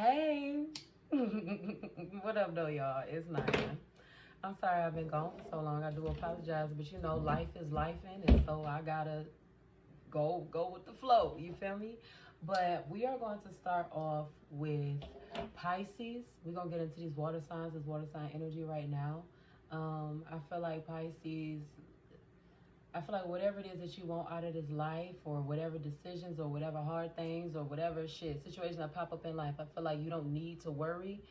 Hey. What up, though, y'all? It's Naya. I'm sorry I've been gone for so long. I do apologize, but you know, life is life, and so I gotta go with the flow. You feel me? But we are going to start off with Pisces. We're gonna get into these water signs, this water sign energy right now. I feel like Pisces. I feel like whatever it is that you want out of this life, or whatever decisions, or whatever hard things, or whatever situations that pop up in life, I feel like you don't need to worry.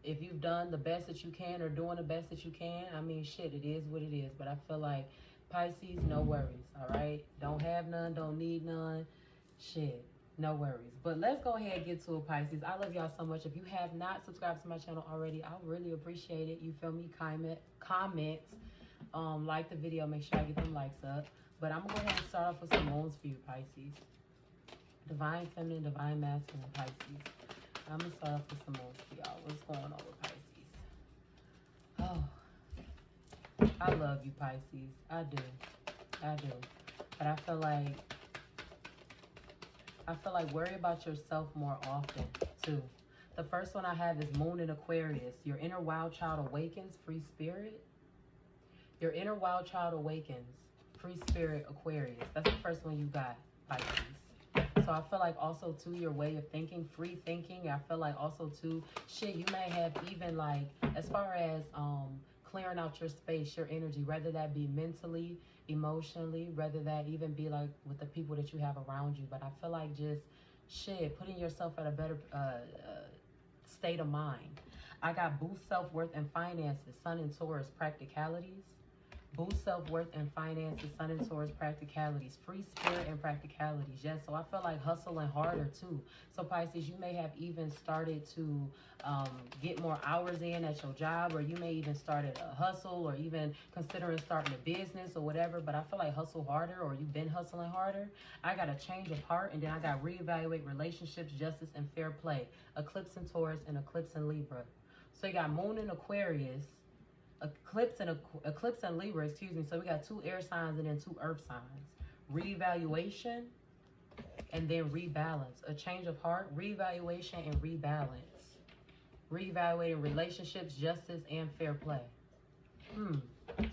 If you've done the best that you can, or doing the best that you can, I mean, shit, it is what it is. But I feel like Pisces, no worries, all right? Don't have none, don't need none, shit. No worries. But let's go ahead and get to it, Pisces. I love y'all so much. If you have not subscribed to my channel already, I really appreciate it. You feel me? Comment. Like the video, make sure I get them likes up. But I'm gonna go ahead and start off with some moons for you, Pisces. Divine feminine, divine masculine, Pisces. I'm gonna start off with some moons for y'all. What's going on with Pisces? Oh, I love you, Pisces. I do. But I feel like worry about yourself more often too. The first one I have is Moon in Aquarius. Your inner wild child awakens, free spirit. Your inner wild child awakens, free spirit, Aquarius. That's the first one you got, Pisces. So I feel like also too, your way of thinking, free thinking. I feel like also too, shit, you may have even like, as far as clearing out your space, your energy, whether that be mentally, emotionally, whether that even be like with the people that you have around you. But I feel like just shit, putting yourself at a better state of mind. I got boost self-worth and finances, Sun and Taurus, practicalities. Boost self-worth and finances, Sun and Taurus, practicalities. Free spirit and practicalities. Yes, so I feel like hustling harder too. So Pisces, you may have even started to get more hours in at your job, or you may even started a hustle, or even considering starting a business or whatever. But I feel like hustle harder, or you've been hustling harder. I got a change of heart, and then I got reevaluate relationships, justice, and fair play. Eclipse in Taurus and eclipse in Libra. So you got Moon in Aquarius, eclipse and Libra, excuse me. So we got 2 air signs and then 2 earth signs. Reevaluation and then rebalance. A change of heart, reevaluation and rebalance. Reevaluating relationships, justice, and fair play.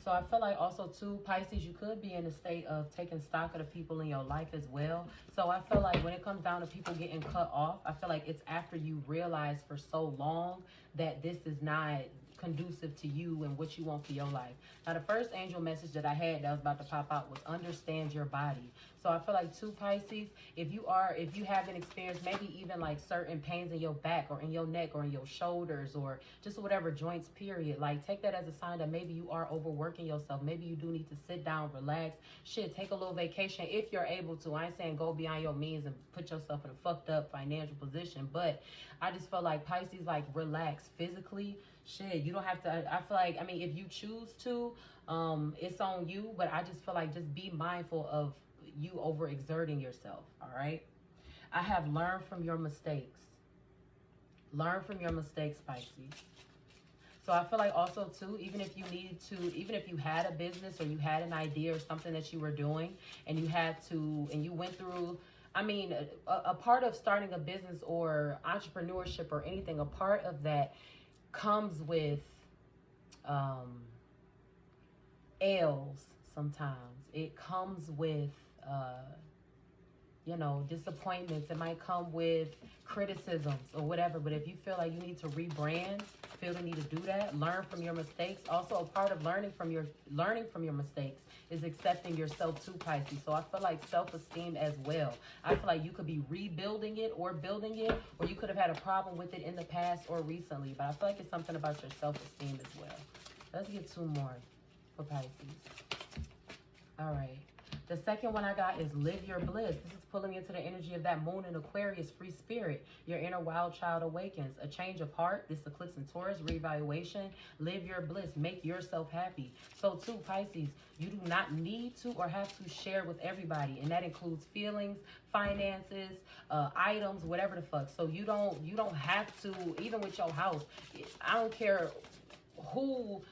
So I feel like also too, Pisces, you could be in a state of taking stock of the people in your life as well. So I feel like when it comes down to people getting cut off, I feel like it's after you realize for so long that this is not conducive to you and what you want for your life. Now, the first angel message that I had that was about to pop out was understand your body. So I feel like too, Pisces, if you haven't experienced maybe even like certain pains in your back or in your neck or in your shoulders or just whatever joints, period, like take that as a sign that maybe you are overworking yourself. Maybe you do need to sit down, relax, shit, take a little vacation if you're able to. I ain't saying go beyond your means and put yourself in a fucked up financial position, but I just feel like Pisces, like relax physically. Shit, you don't have to. I feel like, I mean, if you choose to, it's on you. But I just feel like just be mindful of you overexerting yourself. All right. I have learned from your mistakes. Learn from your mistakes, Pisces. So I feel like also too, even if you needed to, even if you had a business or you had an idea or something that you were doing and you had to, and you went through, I mean, a part of starting a business or entrepreneurship or anything, a part of that comes with L's sometimes. It comes with, you know, disappointments. It might come with criticisms or whatever. But if you feel like you need to rebrand, feel the need to do that, learn from your mistakes. Also, a part of learning from your mistakes is accepting yourself too, Pisces. So I feel like self-esteem as well. I feel like you could be rebuilding it or building it, or you could have had a problem with it in the past or recently. But I feel like it's something about your self-esteem as well. Let's get 2 more for Pisces. All right. The second one I got is live your bliss. This is pulling into the energy of that Moon in Aquarius, free spirit. Your inner wild child awakens. A change of heart. This eclipse in Taurus, reevaluation. Live your bliss. Make yourself happy. So too, Pisces, you do not need to or have to share with everybody. And that includes feelings, finances, items, whatever the fuck. So you don't have to, even with your house. I don't care who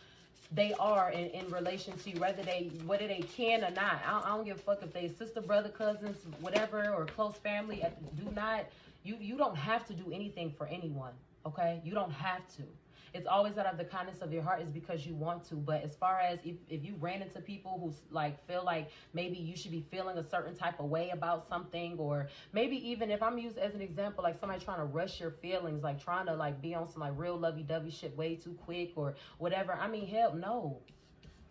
they are in relation to you, whether they can or not. I don't give a fuck if they sister, brother, cousins, whatever, or close family. Do not You don't have to do anything for anyone, okay? You don't have to. It's always out of the kindness of your heart is because you want to. But as far as if you ran into people who like feel like maybe you should be feeling a certain type of way about something, or maybe even if I'm used as an example, like somebody trying to rush your feelings, like trying to like be on some like real lovey-dovey shit way too quick or whatever. I mean, hell no.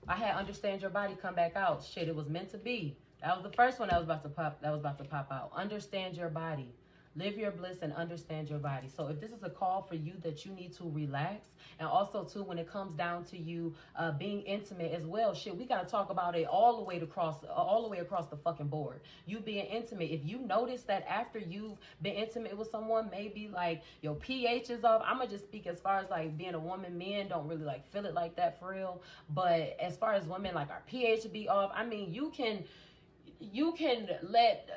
I had Understand Your Body come back out. Shit, it was meant to be. That was the first one that was about to pop out. Understand your body. Live your bliss and understand your body. So if this is a call for you that you need to relax, and also too when it comes down to you being intimate as well, shit, we gotta talk about it all the way across the fucking board. You being intimate. If you notice that after you've been intimate with someone, maybe like your pH is off. I'm gonna just speak as far as like being a woman. Men don't really like feel it like that for real. But as far as women, like our pH be off. I mean, you can let,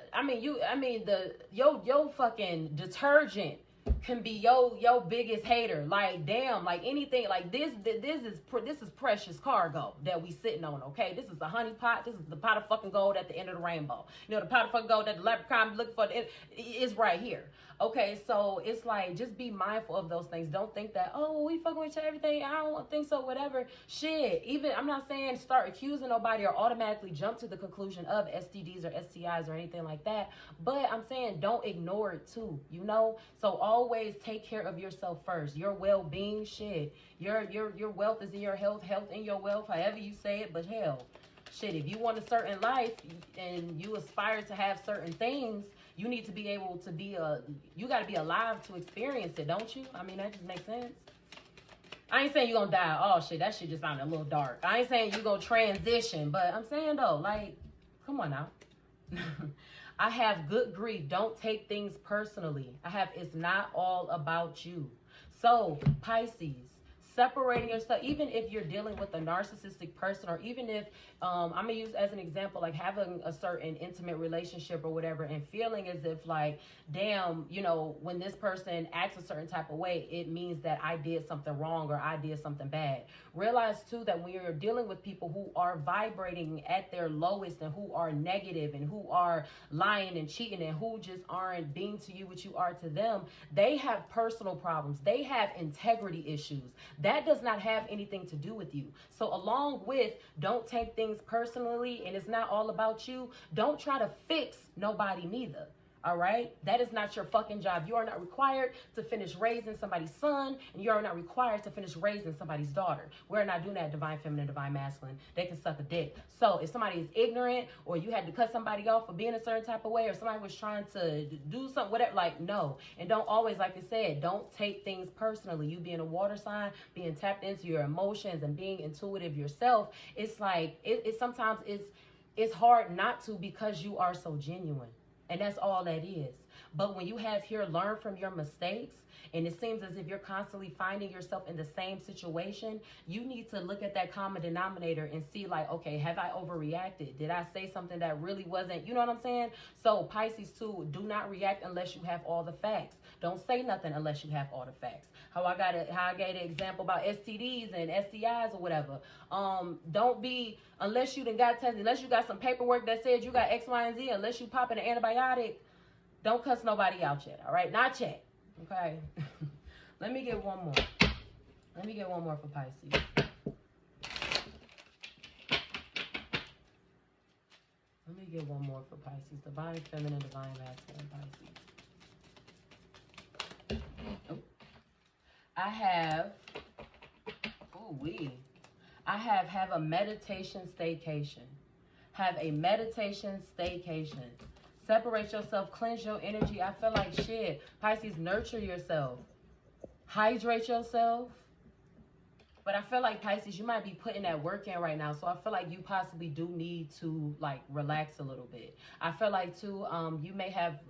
your fucking detergent can be your biggest hater. Like, damn, like anything, like this is precious cargo that we sitting on, okay? This is the honey pot. This is the pot of fucking gold at the end of the rainbow. You know, the pot of fucking gold that the leprechaun be looking for is right here. Okay, so it's like, just be mindful of those things. Don't think that, oh, we fucking with everything. I don't think so, whatever. Shit, even, I'm not saying start accusing nobody or automatically jump to the conclusion of STDs or STIs or anything like that. But I'm saying don't ignore it too, you know? So always take care of yourself first. Your well-being, shit. Your wealth is in your health, health in your wealth, however you say it. But hell, shit, if you want a certain life and you aspire to have certain things, you need to be able to you got to be alive to experience it, don't you? I mean, that just makes sense. I ain't saying you're going to die. Oh, shit, that shit just sounded a little dark. I ain't saying you're going to transition, but I'm saying, though, like, come on now. I have good grief. Don't take things personally. it's not all about you. So, Pisces, separating yourself, even if you're dealing with a narcissistic person, or even if, I'm going to use as an example, like having a certain intimate relationship or whatever, and feeling as if like, damn, you know, when this person acts a certain type of way, it means that I did something wrong or I did something bad. Realize too that when you're dealing with people who are vibrating at their lowest and who are negative and who are lying and cheating and who just aren't being to you what you are to them, they have personal problems. They have integrity issues. That does not have anything to do with you. So along with don't take things personally and it's not all about you, don't try to fix nobody neither. All right? That is not your fucking job. You are not required to finish raising somebody's son, and you are not required to finish raising somebody's daughter. We're not doing that divine feminine, divine masculine. They can suck a dick. So if somebody is ignorant, or you had to cut somebody off for being a certain type of way, or somebody was trying to do something, whatever, like, no. And don't always, like I said, don't take things personally. You being a water sign, being tapped into your emotions and being intuitive yourself, it's like, sometimes it's hard not to, because you are so genuine. And that's all that is. But when you have here learn from your mistakes, and it seems as if you're constantly finding yourself in the same situation, you need to look at that common denominator and see like, okay, have I overreacted? Did I say something that really wasn't, you know what I'm saying? So Pisces too, do not react unless you have all the facts. Don't say nothing unless you have all the facts. How I gave the example about STDs and STIs or whatever. Don't be, unless you done got tested, unless you got some paperwork that said you got X, Y, and Z, unless you popping an antibiotic, don't cuss nobody out yet, all right? Not yet, okay? Let me get one more. Let me get one more for Pisces. Let me get one more for Pisces. Divine feminine, divine masculine, Pisces. Oh. I have a meditation staycation. Have a meditation staycation. Separate yourself, cleanse your energy. I feel like shit. Pisces, nurture yourself. Hydrate yourself. But I feel like Pisces, you might be putting that work in right now. So I feel like you possibly do need to like relax a little bit. I feel like too, you may have,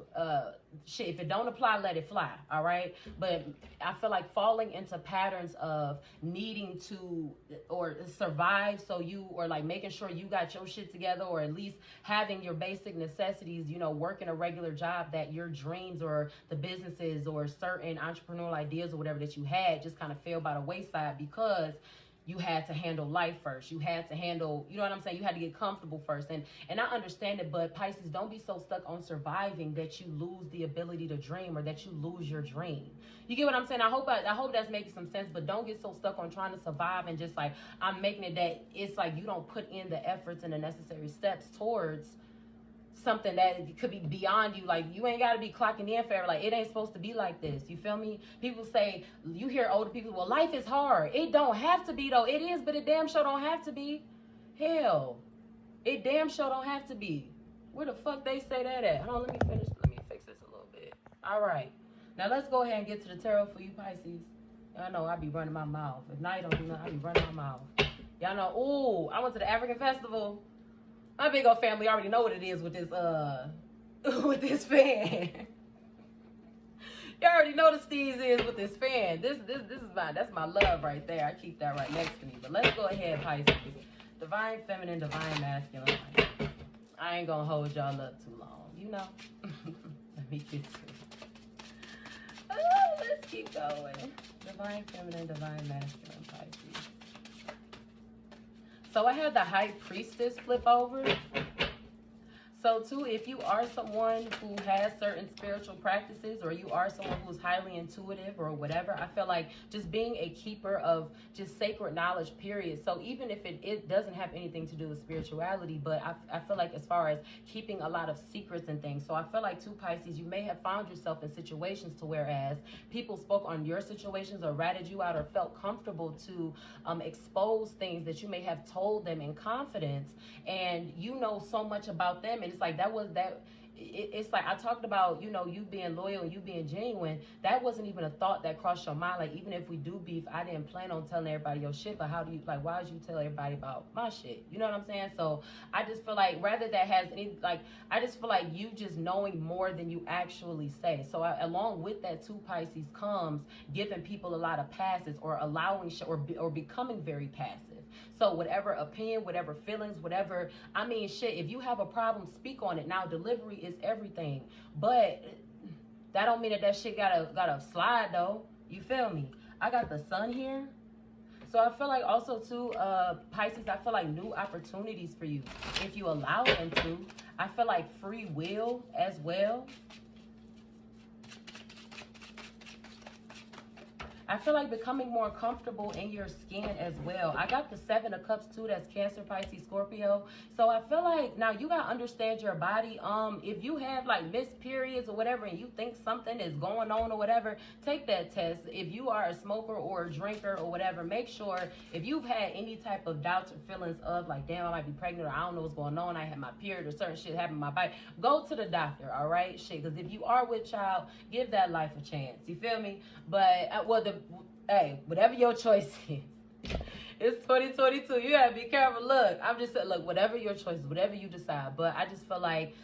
shit, if it don't apply, let it fly. All right. But I feel like falling into patterns of needing to or survive. So you, or like making sure you got your shit together, or at least having your basic necessities, you know, working a regular job, that your dreams or the businesses or certain entrepreneurial ideas or whatever that you had just kind of fell by the wayside because you had to handle life first. You had to handle, you know what I'm saying? You had to get comfortable first. And I understand it, but Pisces, don't be so stuck on surviving that you lose the ability to dream or that you lose your dream. You get what I'm saying? I hope that's making some sense, but don't get so stuck on trying to survive and just like, I'm making it that it's like you don't put in the efforts and the necessary steps towards something that could be beyond you. Like, you ain't got to be clocking in forever. Like, it ain't supposed to be like this. You feel me? People say, you hear older people, well, life is hard. It don't have to be, though. It is, but it damn sure don't have to be. Hell, it damn sure don't have to be. Where the fuck they say that at? Hold on, let me finish. Let me fix this a little bit. All right. Now, let's go ahead and get to the tarot for you, Pisces. Y'all know I be running my mouth. If not, you don't do nothing, I be running my mouth. Y'all know, ooh, I went to the African Festival. My big old family already know what it is with this with this fan. You already know the steez is with this fan. This is that's my love right there. I keep that right next to me. But let's go ahead, Pisces. Divine feminine, divine masculine. I ain't gonna hold y'all up too long, you know. Let me get to it. Oh, let's keep going. Divine feminine, divine masculine, Pisces. So I had the High Priestess flip over. So too, if you are someone who has certain spiritual practices, or you are someone who's highly intuitive or whatever, I feel like just being a keeper of just sacred knowledge, period. So even if it doesn't have anything to do with spirituality, but I feel like as far as keeping a lot of secrets and things. So I feel like too, Pisces, you may have found yourself in situations to whereas people spoke on your situations or ratted you out or felt comfortable to expose things that you may have told them in confidence, and you know so much about them, and it's like it's like I talked about, you know, you being loyal and you being genuine. That wasn't even a thought that crossed your mind. Like, even if we do beef, I didn't plan on telling everybody your shit, but how do you, like, why would you tell everybody about my shit? You know what I'm saying? So I just feel like rather that has any, like, I just feel like you just knowing more than you actually say. So along with that too, Pisces, comes giving people a lot of passes or allowing or becoming very passive. So whatever opinion, whatever feelings, whatever, I mean, shit, if you have a problem, speak on it. Now, delivery is everything. But that don't mean that shit gotta slide, though. You feel me? I got the sun here. So I feel like also, too, Pisces, I feel like new opportunities for you, if you allow them to. I feel like free will as well. I feel like becoming more comfortable in your skin as well. I got the 7 of Cups too. That's Cancer, Pisces, Scorpio. So I feel like now you gotta understand your body. If you have like missed periods or whatever, and you think something is going on or whatever, take that test. If you are a smoker or a drinker or whatever, make sure if you've had any type of doubts or feelings of like, damn, I might be pregnant, or I don't know what's going on, I had my period or certain shit happened in my body, go to the doctor. All right, shit. Because if you are with child, give that life a chance. You feel me? But hey, whatever your choice is, it's 2022. You gotta be careful. Look, I'm just saying, look, whatever your choice is, whatever you decide. But I just feel like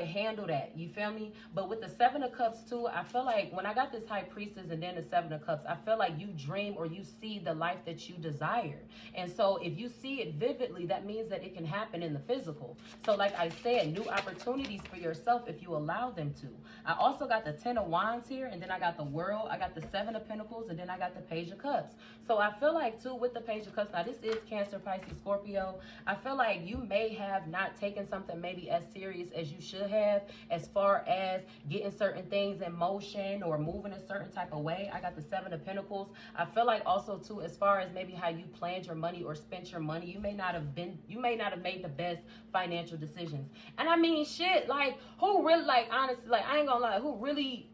handle that. You feel me? But with the 7 of Cups too, I feel like when I got this High Priestess and then the 7 of Cups, I feel like you dream or you see the life that you desire. And so if you see it vividly, that means that it can happen in the physical. So like I said, new opportunities for yourself if you allow them to. I also got the 10 of Wands here, and then I got the World. I got the 7 of Pentacles, and then I got the Page of Cups. So I feel like too with the Page of Cups, now this is Cancer, Pisces, Scorpio. I feel like you may have not taken something maybe as serious as you should have, as far as getting certain things in motion or moving a certain type of way. I got the 7 of Pentacles. I feel like also too, as far as maybe how you planned your money or spent your money, you may not have made the best financial decisions. And I mean, shit, like, who really, like, honestly, like, I ain't gonna lie, who really,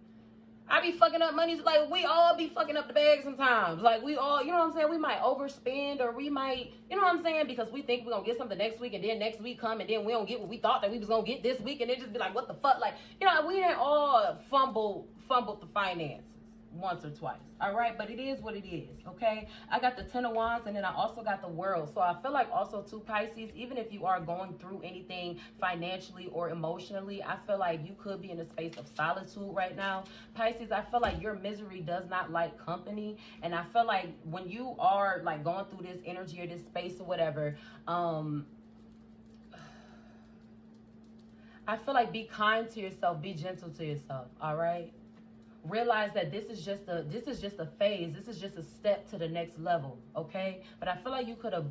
I be fucking up money. Like, we all be fucking up the bag sometimes. Like, we all, you know what I'm saying? We might overspend, or we might, you know what I'm saying? Because we think we're going to get something next week, and then next week come, and then we don't get what we thought that we was going to get this week, and it just be like, what the fuck? Like, you know, we didn't all fumbled the finances once or twice. All right, but it is what it is. Okay, I got the 10 of Wands, and then I also got the World. So I feel like also too, Pisces, even if you are going through anything financially or emotionally, I feel like you could be in a space of solitude right now. Pisces, I feel like your misery does not like company, and I feel like when you are like going through this energy or this space or whatever, I feel like be kind to yourself, be gentle to yourself. All right. realize that this is just a phase. This is just a step to the next level, okay? But I feel like you could have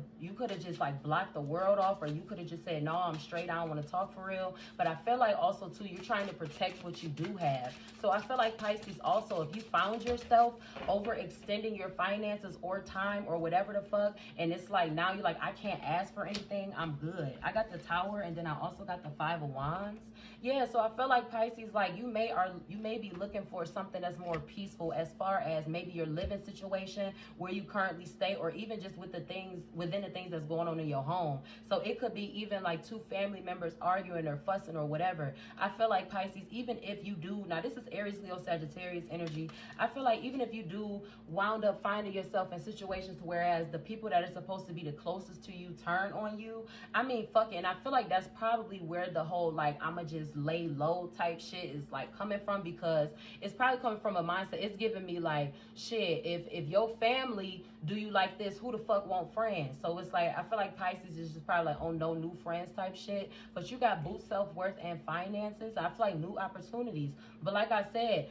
just like blocked the world off, or you could have just said, no, I'm straight, I don't want to talk for real. But I feel like also too, you're trying to protect what you do have. So I feel like Pisces also, if you found yourself overextending your finances or time or whatever the fuck, and it's like now you're like, I can't ask for anything, I'm good. I got the Tower, and then I also got the Five of Wands. Yeah, so I feel like Pisces, like you may be looking for something that's more peaceful, as far as maybe your living situation where you currently stay, or even just with the things within the things that's going on in your home. So it could be even like two family members arguing or fussing or whatever. I feel like Pisces, even if you do, now this is Aries, Leo, Sagittarius energy, I feel like even if you do wound up finding yourself in situations whereas the people that are supposed to be the closest to you turn on you, I mean, fuck it. And I feel like that's probably where the whole like I'ma just lay low type shit is like coming from, because it's probably coming from a mindset. It's giving me like, shit, if your family do you like this, who the fuck want friends? So it's like, I feel like Pisces is just probably like, oh, no new friends type shit. But you got boost self-worth and finances. I feel like new opportunities. But like I said,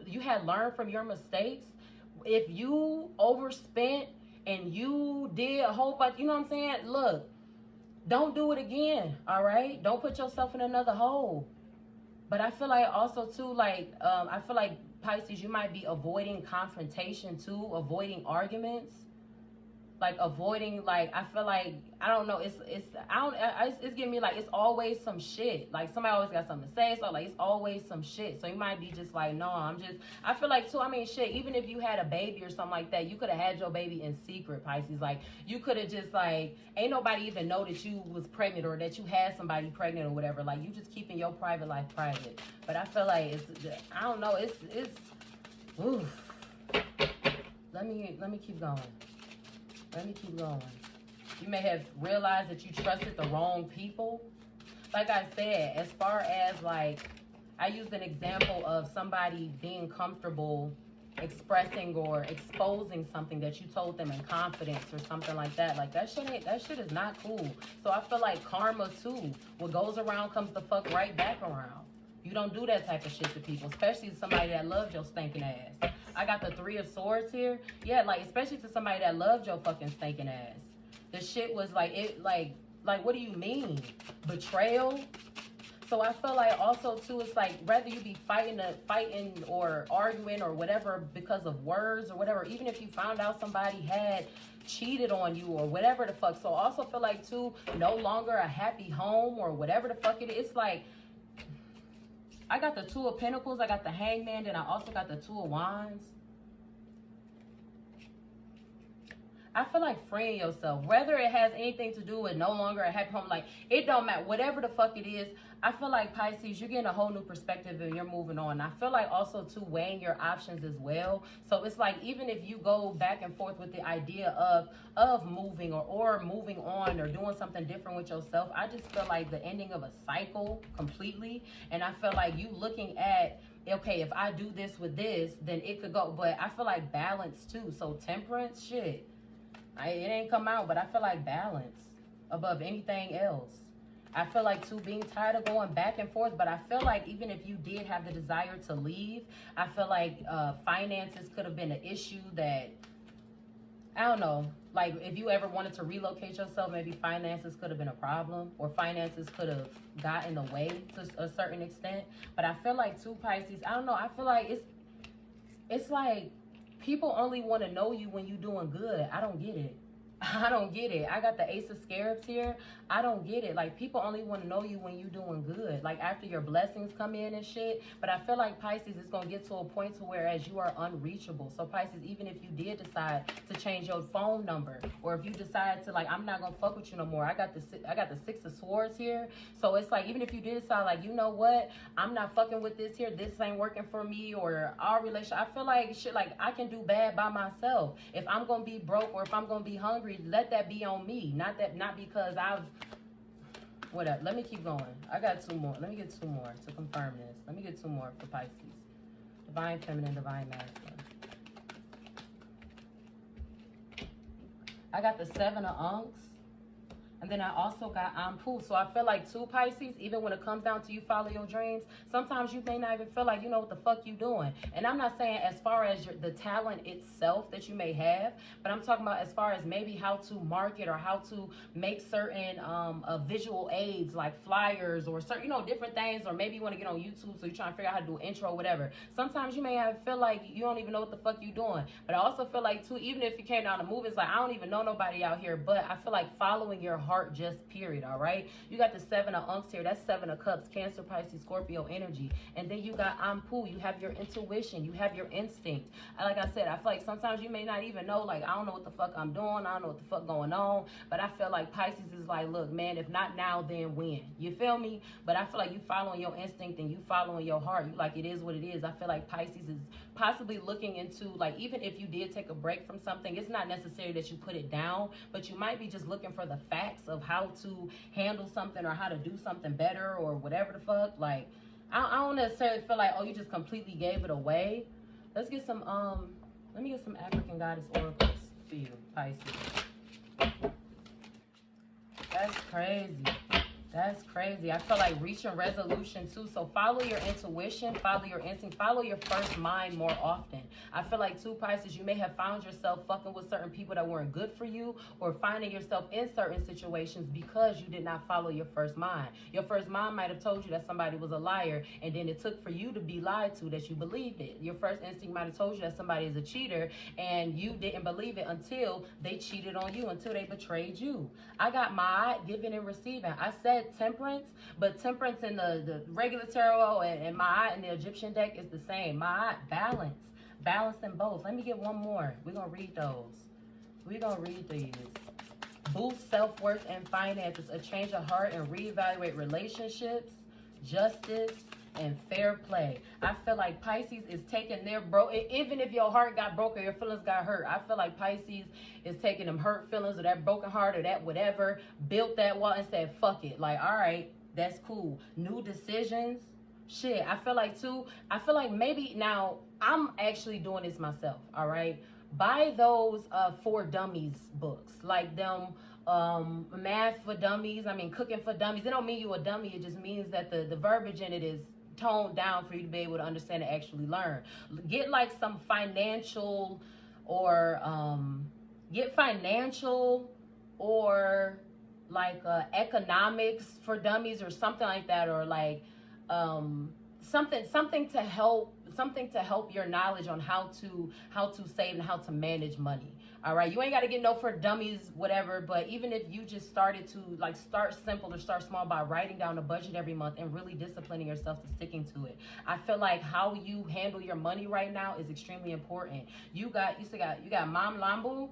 you had learned from your mistakes. If you overspent and you did a whole bunch, you know what I'm saying? Look, don't do it again, all right? Don't put yourself in another hole. But I feel like also too, like, I feel like Pisces, you might be avoiding confrontation too, avoiding arguments. Like avoiding, like, I feel like, I don't know, it's giving me like, it's always some shit. Like somebody always got something to say, so like, it's always some shit. So you might be just like, no, I feel like too, I mean, shit, even if you had a baby or something like that, you could have had your baby in secret, Pisces. Like, you could have just like, ain't nobody even know that you was pregnant or that you had somebody pregnant or whatever. Like, you just keeping your private life private. But I feel like I don't know, it's, oof. Let me keep going. Let me keep going. You may have realized that you trusted the wrong people. Like I said, as far as like, I used an example of somebody being comfortable expressing or exposing something that you told them in confidence or something like that. Like that shit is not cool. So I feel like karma too. What goes around comes the fuck right back around. You don't do that type of shit to people, especially to somebody that loves your stinking ass. I got the Three of Swords here. Yeah, like, especially to somebody that loved your fucking stinking ass. The shit was like, what do you mean? Betrayal? So I feel like also, too, it's like, rather you be fighting or arguing or whatever because of words or whatever, even if you found out somebody had cheated on you or whatever the fuck. So I also feel like, too, no longer a happy home or whatever the fuck it is. It's like, I got the Two of Pentacles, I got the Hangman, and I also got the Two of Wands. I feel like freeing yourself, whether it has anything to do with no longer a happy home, like, it don't matter, whatever the fuck it is. I feel like Pisces, you're getting a whole new perspective and you're moving on. I feel like also too, weighing your options as well. So it's like, even if you go back and forth with the idea of moving or moving on or doing something different with yourself, I just feel like the ending of a cycle completely. And I feel like you looking at, okay, if I do this with this, then it could go. But I feel like balance too. So temperance, shit. It ain't come out, but I feel like balance above anything else. I feel like too, being tired of going back and forth, but I feel like even if you did have the desire to leave, I feel like finances could have been an issue that, I don't know, like if you ever wanted to relocate yourself, maybe finances could have been a problem, or finances could have got in the way to a certain extent. But I feel like too, Pisces, I don't know, I feel like it's like, people only want to know you when you're doing good. I don't get it. I don't get it. I got the Ace of Scarabs here. I don't get it. Like, people only want to know you when you're doing good. Like, after your blessings come in and shit. But I feel like Pisces is going to get to a point to whereas you are unreachable. So Pisces, even if you did decide to change your phone number, or if you decide to, like, I'm not going to fuck with you no more. I got the Six of Swords here. So it's like, even if you did decide, like, you know what? I'm not fucking with this here. This ain't working for me, or our relationship. I feel like shit, like, I can do bad by myself. If I'm going to be broke or if I'm going to be hungry, let that be on me. Not because I've, whatever. Let me keep going. I got two more. Let me get two more to confirm this. Let me get two more for Pisces. Divine Feminine, Divine Masculine. I got the Seven of Unks. And then I also got Ampu. So I feel like too, Pisces, even when it comes down to you follow your dreams, sometimes you may not even feel like you know what the fuck you doing. And I'm not saying as far as the talent itself that you may have, but I'm talking about as far as maybe how to market or how to make certain visual aids like flyers or certain, you know, different things. Or maybe you want to get on YouTube, so you're trying to figure out how to do an intro or whatever. Sometimes you may feel like you don't even know what the fuck you doing. But I also feel like too, even if you came down to move, it's like I don't even know nobody out here, but I feel like following your heart just period. All right, you got the 7 of Unks here. That's 7 of Cups, Cancer, Pisces, Scorpio energy. And then you got Ampu. You have your intuition, you have your instinct. Like I said, I feel like sometimes you may not even know, like, I don't know what the fuck I'm doing, I don't know what the fuck going on. But I feel like Pisces is like, look man, if not now, then when? You feel me? But I feel like you following your instinct and you following your heart. You like, it is what it is. I feel like Pisces is possibly looking into, like, even if you did take a break from something, it's not necessary that you put it down, but you might be just looking for the facts of how to handle something or how to do something better or whatever the fuck. Like, I don't necessarily feel like, oh, you just completely gave it away. Let's get some, let me get some African goddess oracles for you, Pisces. That's crazy. That's crazy. I feel like reaching resolution too. So follow your intuition, follow your instinct, follow your first mind more often. I feel like too, Pisces, you may have found yourself fucking with certain people that weren't good for you, or finding yourself in certain situations because you did not follow your first mind. Your first mind might have told you that somebody was a liar, and then it took for you to be lied to that you believed it. Your first instinct might have told you that somebody is a cheater, and you didn't believe it until they cheated on you, until they betrayed you. I got my giving and receiving. I said temperance, but temperance in the regular tarot and my in the Egyptian deck is the same. My balance in both. Let me get one more. We're gonna read those. We're gonna read these. Boost self-worth and finances, a change of heart and reevaluate relationships, justice, and fair play. I feel like Pisces is taking their even if your heart got broken, your feelings got hurt, I feel like Pisces is taking them hurt feelings or that broken heart or that whatever, built that wall and said, fuck it. Like, all right, that's cool. New decisions. Shit, I feel like maybe now I'm actually doing this myself, all right? Buy those For Dummies books, like them Math for Dummies, Cooking for Dummies. It don't mean you a dummy, it just means that the verbiage in it is toned down for you to be able to understand and actually learn. Get like some financial or like economics for dummies or something like that, or like something to help your knowledge on how to save and how to manage money. All right, you ain't got to get no For Dummies, whatever, but even if you just started to like start simple or start small by writing down a budget every month and really disciplining yourself to sticking to it. I feel like how you handle your money right now is extremely important. You got Mom Lambo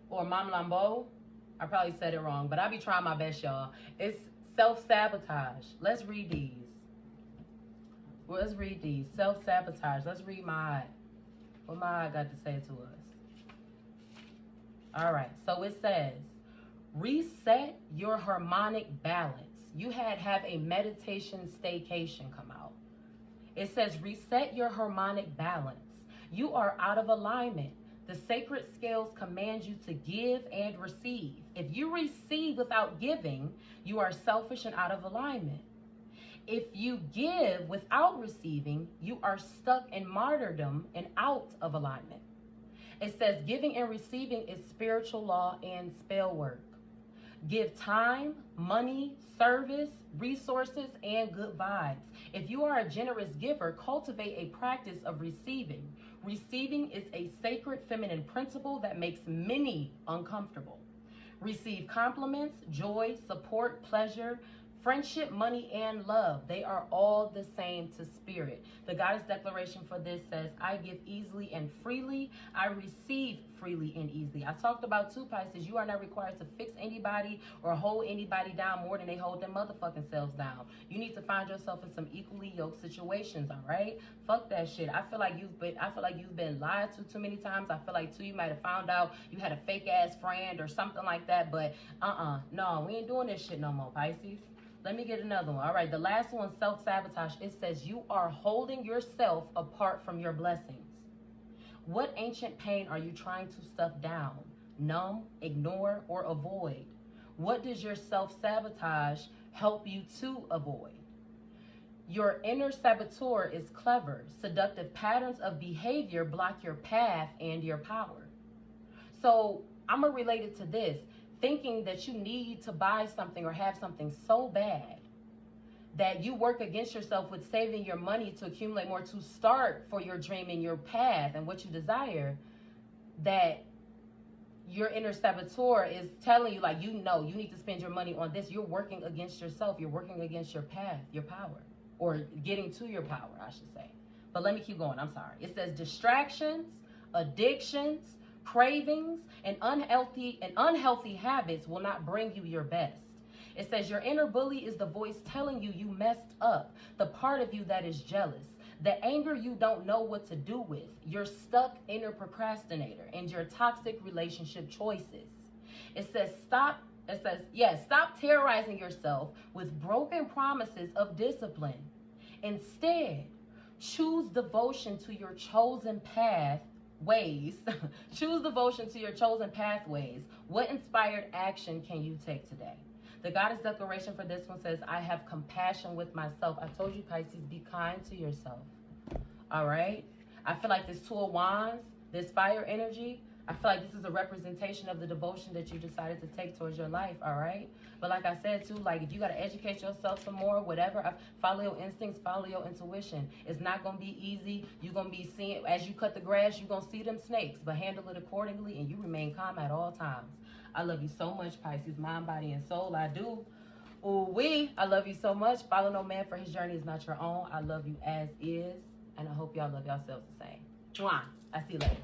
or Mom Lambo. I probably said it wrong, but I be trying my best, y'all. It's self-sabotage. Let's read these. Self-sabotage. Let's read what my got to say to us. All right, so it says, reset your harmonic balance. You have a meditation staycation come out. It says, reset your harmonic balance. You are out of alignment. The sacred scales command you to give and receive. If you receive without giving, you are selfish and out of alignment. If you give without receiving, you are stuck in martyrdom and out of alignment. It says giving and receiving is spiritual law and spell work. Give time, money, service, resources, and good vibes. If you are a generous giver, cultivate a practice of receiving. Receiving is a sacred feminine principle that makes many uncomfortable. Receive compliments, joy, support, pleasure, friendship, money, and love. They are all the same to spirit. The goddess declaration for this says, I give easily and freely. I receive freely and easily. I talked about too, Pisces, you are not required to fix anybody or hold anybody down more than they hold their motherfucking selves down. You need to find yourself in some equally yoked situations, all right? Fuck that shit. I feel like you've been lied to too many times. I feel like too, you might have found out you had a fake ass friend or something like that, but no, we ain't doing this shit no more, Pisces. Let me get another one. All right, the last one, self-sabotage. It says you are holding yourself apart from your blessings. What ancient pain are you trying to stuff down, numb, ignore, or avoid? What does your self-sabotage help you to avoid? Your inner saboteur is clever. Seductive patterns of behavior block your path and your power. So I'm going to relate it to this. Thinking that you need to buy something or have something so bad that you work against yourself with saving your money to accumulate more to start for your dream and your path and what you desire, that your inner saboteur is telling you, like, you know, you need to spend your money on this. You're working against yourself. You're working against your path, your power, or getting to your power, I should say. But let me keep going. I'm sorry. It says distractions, addictions, cravings, and unhealthy habits will not bring you your best. It says your inner bully is the voice telling you messed up, the part of you that is jealous, the anger you don't know what to do with, your stuck inner procrastinator, and your toxic relationship choices. It says stop terrorizing yourself with broken promises of discipline. Instead, choose devotion to your chosen pathways. Choose devotion to your chosen pathways. What inspired action can you take today? The goddess declaration for this one says, I have compassion with myself. I told you, Pisces, be kind to yourself. All right? I feel like this Two of Wands, this fire energy, I feel like this is a representation of the devotion that you decided to take towards your life, all right? But like I said, too, like if you got to educate yourself some more, whatever, follow your instincts, follow your intuition. It's not going to be easy. You're going to be seeing, as you cut the grass, you're going to see them snakes, but handle it accordingly, and you remain calm at all times. I love you so much, Pisces, mind, body, and soul. I do. I love you so much. Follow no man, for his journey is not your own. I love you as is, and I hope y'all love yourselves the same. Mwah. I see you later.